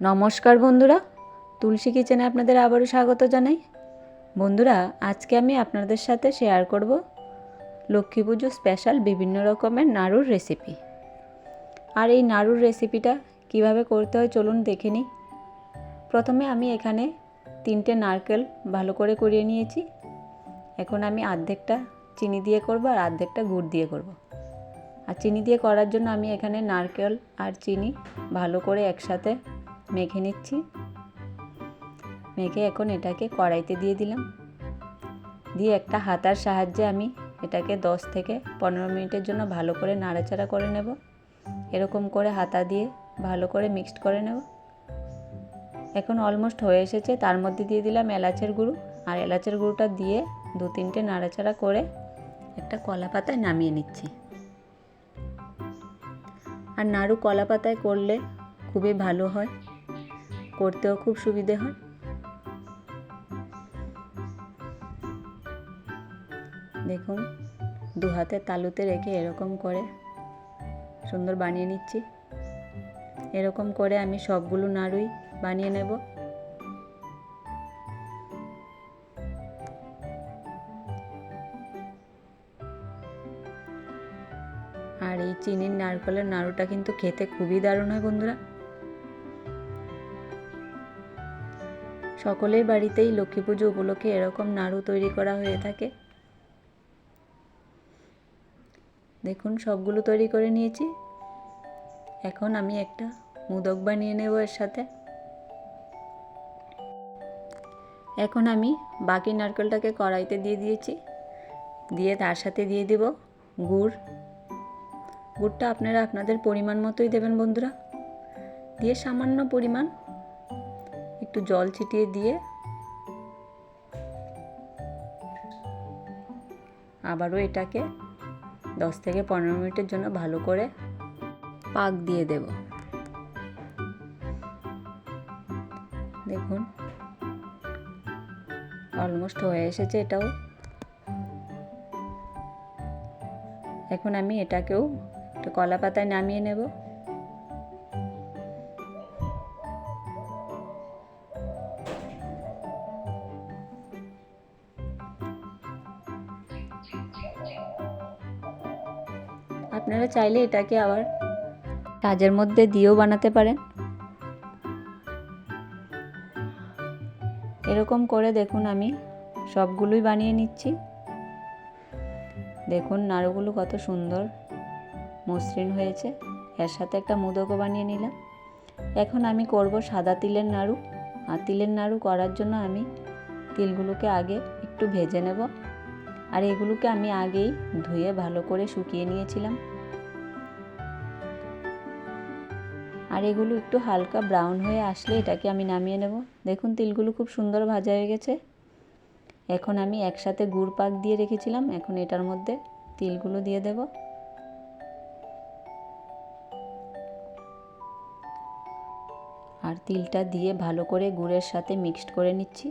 নমস্কার বন্ধুরা, তুলসী কিচেনে আপনাদের আবারও স্বাগত জানাই। বন্ধুরা, আজকে আমি আপনাদের সাথে শেয়ার করব লক্ষ্মী পুজো স্পেশাল বিভিন্ন রকমের নাড়ুর রেসিপি। আর এই নাড়ুর রেসিপিটা কিভাবে করতে হয় চলুন দেখে নিই। প্রথমে আমি এখানে 3টে নারকেল ভালো করে কুড়িয়ে নিয়েছি। এখন আমি অর্ধেকটা চিনি দিয়ে করব আর অর্ধেকটা গুড় দিয়ে করব। আর চিনি দিয়ে করার জন্য আমি এখানে নারকেল আর চিনি ভালো করে একসাথে মেখে নিচ্ছি। মেখে এখন এটাকে কড়াইতে দিয়ে দিলাম। দিয়ে একটা হাতার সাহায্যে আমি এটাকে 10 থেকে 15 মিনিটের জন্য ভালো করে নাড়াচাড়া করে নেব। এরকম করে হাতা দিয়ে ভালো করে মিক্সড করে নেব। এখন অলমোস্ট হয়ে এসেছে। তার মধ্যে দিয়ে দিলাম এলাচের গুঁড়ো। আর এলাচের গুঁড়োটা দিয়ে 2-3টে নাড়াচাড়া করে একটা কলা পাতায় নামিয়ে নিচ্ছি। আর নাড়ু কলা পাতায় করলে খুবই ভালো হয়, করতেও খুব সুবিধে হয়। দেখুন, 2 হাতে তালুতে রেখে এরকম করে সুন্দর বানিয়ে নিচ্ছি। এরকম করে আমি সবগুলো নাড়ুই বানিয়ে নেব। আর এই চিনির নারকেলের নাড়ুটা কিন্তু খেতে খুবই দারুণ হয় বন্ধুরা। সকলের বাড়িতেই লক্ষ্মী পুজো উপলক্ষে এরকম নাড়ু তৈরি করা হয়ে থাকে। দেখুন, সবগুলো তৈরি করে নিয়েছি। এখন আমি একটা মোদক বানিয়ে নেব এর সাথে। এখন আমি বাকি নারকেলটাকে কড়াইতে দিয়ে দিয়েছি। দিয়ে তার সাথে দিয়ে দেব গুড়। গুড়টা আপনারা আপনাদের পরিমাণ মতোই দেবেন বন্ধুরা। দিয়ে সামান্য পরিমাণ একটু জল ছিটিয়ে দিয়ে আবারও এটাকে 10 থেকে 15 মিনিটের জন্য ভালো করে পাক দিয়ে দেব। দেখুন, অলমোস্ট হয়ে এসেছে এটাও। এখন আমি এটাকেও একটা কলা পাতায় নামিয়ে নেব। আপনারা চাইলে এটাকে আবার সাজের মধ্যে দিয়েও বানাতে পারেন। এরকম করে দেখুন আমি সবগুলোই বানিয়ে নিচ্ছি। দেখুন নাড়ুগুলো কত সুন্দর মসৃণ হয়েছে। এর সাথে একটা মোদকও বানিয়ে নিলাম। এখন আমি করব সাদা তিলের নাড়ু। আর তিলের নাড়ু করার জন্য আমি তিলগুলোকে আগে একটু ভেজে নেব। আর এগুলোকে আমি আগেই ধুয়ে ভালো করে শুকিয়ে নিয়েছিলাম। আর এগুলো একটু হালকা ব্রাউন হয়ে আসলে এটাকে আমি নামিয়ে নেব। দেখুন, তিলগুলো খুব সুন্দর ভাজা হয়ে গেছে। এখন আমি একসাথে গুড় পাক দিয়ে রেখেছিলাম। এখন এটার মধ্যে তিলগুলো দিয়ে দেব। আর তিলটা দিয়ে ভালো করে গুড়ের সাথে মিক্সড করে নিচ্ছি।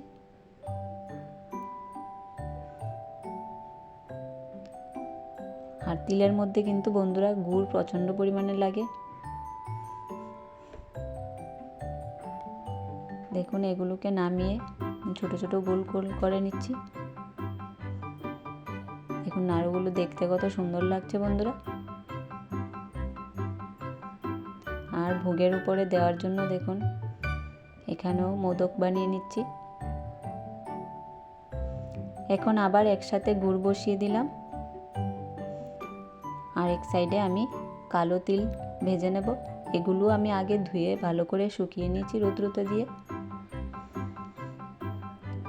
আর তিলের মধ্যে কিন্তু বন্ধুরা গুড় প্রচণ্ড পরিমাণে লাগে। দেখুন, এগুলোকে নামিয়ে ছোট ছোট গোল গোল করে নিচ্ছি। দেখুন নাড়ুগুলো দেখতে কত সুন্দর লাগছে বন্ধুরা। আর ভোগের উপরে দেওয়ার জন্য দেখুন এখানেও মোদক বানিয়ে নিচ্ছি। এখন আবার একসাথে গুড় বসিয়ে দিলাম। আর এক সাইডে আমি কালো তিল ভেজে নেব। এগুলো আমি আগে ধুয়ে ভালো করে শুকিয়ে নিয়েছি রৌদ্রতে দিয়ে।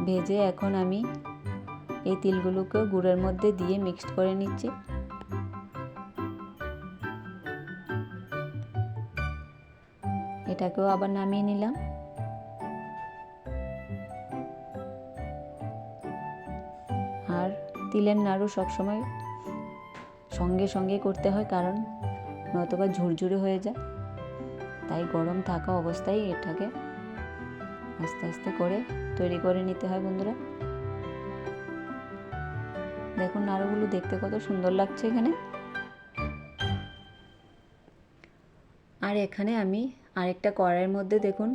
ভেজে এখন আমি এই তিলগুলোকে গুড়ের মধ্যে দিয়ে মিক্সড করে নিচ্ছি। এটাকেও আবার নামিয়ে নিলাম। আর তিলের নাড়ু সবসময় সঙ্গে সঙ্গে করতে হয়, কারণ নয়তোবা ঝুরঝুরে হয়ে যায়। তাই গরম থাকা অবস্থায় এটাকে আস্তে আস্তে করে তৈরি করে নিতে হয় বন্ধুরা। দেখুন নাড়ুগুলো দেখতে কত সুন্দর লাগছে এখানে। আর এখানে আমি আরেকটা কড়াইয়ের মধ্যে দেখুন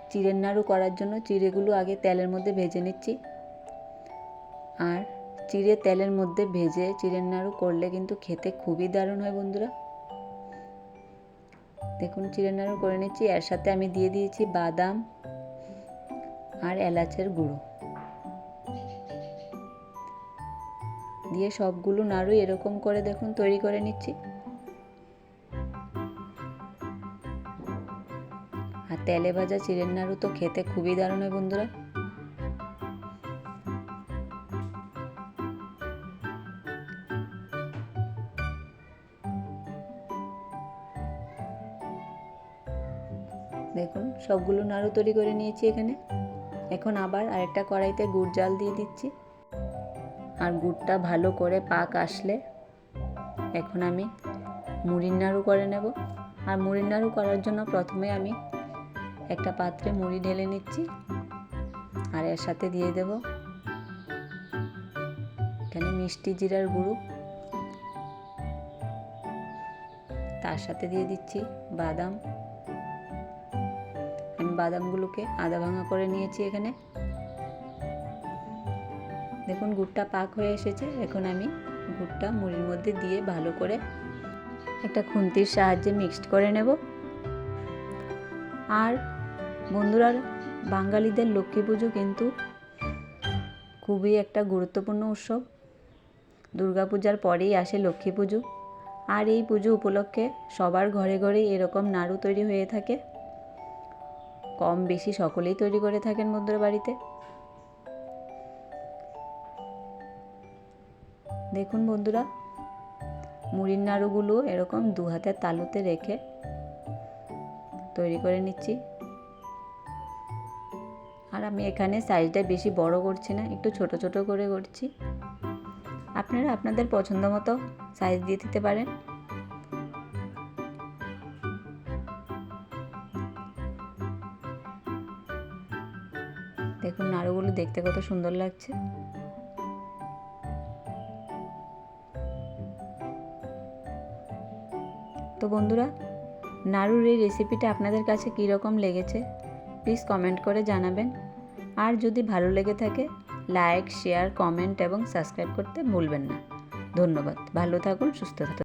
চিড়ের নাড়ু করার জন্য চিড়েগুলো আগে তেলের মধ্যে ভেজে নিচ্ছি। আর চিড়ে তেলের মধ্যে ভেজে চিড়ের নাড়ু করলে কিন্তু খেতে খুবই দারুণ হয় বন্ধুরা। দেখুন চিড়ের নাড়ু করে নিচ্ছি। এর সাথে আমি দিয়ে দিয়েছি বাদাম আর এলাচের গুঁড়ো দিয়ে সবগুলো নাড়ু এরকম করে দেখুন তৈরি করে নিচ্ছি। আর তেলে ভাজা চিড়ের নাড়ু তো খেতে খুবই দারুণ হয় বন্ধুরা। দেখুন সবগুলো নাড়ু তৈরি করে নিয়েছি এখানে। এখন আবার আরেকটা কড়াইতে গুড় জাল দিয়ে দিচ্ছি। আর গুড়টা ভালো করে পাক আসলে এখন আমি মুড়ির নাড়ু করে নেব। আর মুড়ির নাড়ু করার জন্য প্রথমে আমি একটা পাত্রে মুড়ি ঢেলে নিচ্ছি। আর এর সাথে দিয়ে দেব এখানে মিষ্টি জিরার গুঁড়ো, তার সাথে দিয়ে দিচ্ছি বাদাম। আমি বাদামগুলোকে আধা ভাঙা করে নিয়েছি এখানে। দেখুন গুড়টা পাক হয়ে এসেছে। এখন আমি গুড়টা মুড়ির মধ্যে দিয়ে ভালো করে একটা খুন্তির সাহায্যে মিক্সড করে নেব। আর বন্ধুরা, বাঙালিদের লক্ষ্মী পুজো কিন্তু খুবই একটা গুরুত্বপূর্ণ উৎসব। দুর্গাপূজার পরেই আসে লক্ষ্মী পুজো। আর এই পুজো উপলক্ষে সবার ঘরে ঘরে এরকম নাড়ু তৈরি হয়ে থাকে। কম বেশি সকলেই তৈরি করে থাকেন বন্ধুরা বাড়িতে। দেখুন বন্ধুরা, মুড়ির নাড়ুগুলো এরকম দু হাতের তালুতে রেখে তৈরি করে নিচ্ছি। আর আমি এখানে সাইজটা বেশি বড় করছি না, একটু ছোট ছোট করে করছি। আপনারা আপনাদের পছন্দ মতো সাইজ দিয়ে দিতে পারেন। দেখুন নাড়ুগুলো দেখতে কত সুন্দর লাগছে। তো বন্ধুরা, নাড়ুর এই রেসিপিটা আপনাদের কাছে কীরকম লেগেছে প্লিজ কমেন্ট করে জানাবেন। আর যদি ভালো লেগে থাকে লাইক, শেয়ার, কমেন্ট এবং সাবস্ক্রাইব করতে ভুলবেন না। ধন্যবাদ। ভালো থাকুন, সুস্থ থাকুন।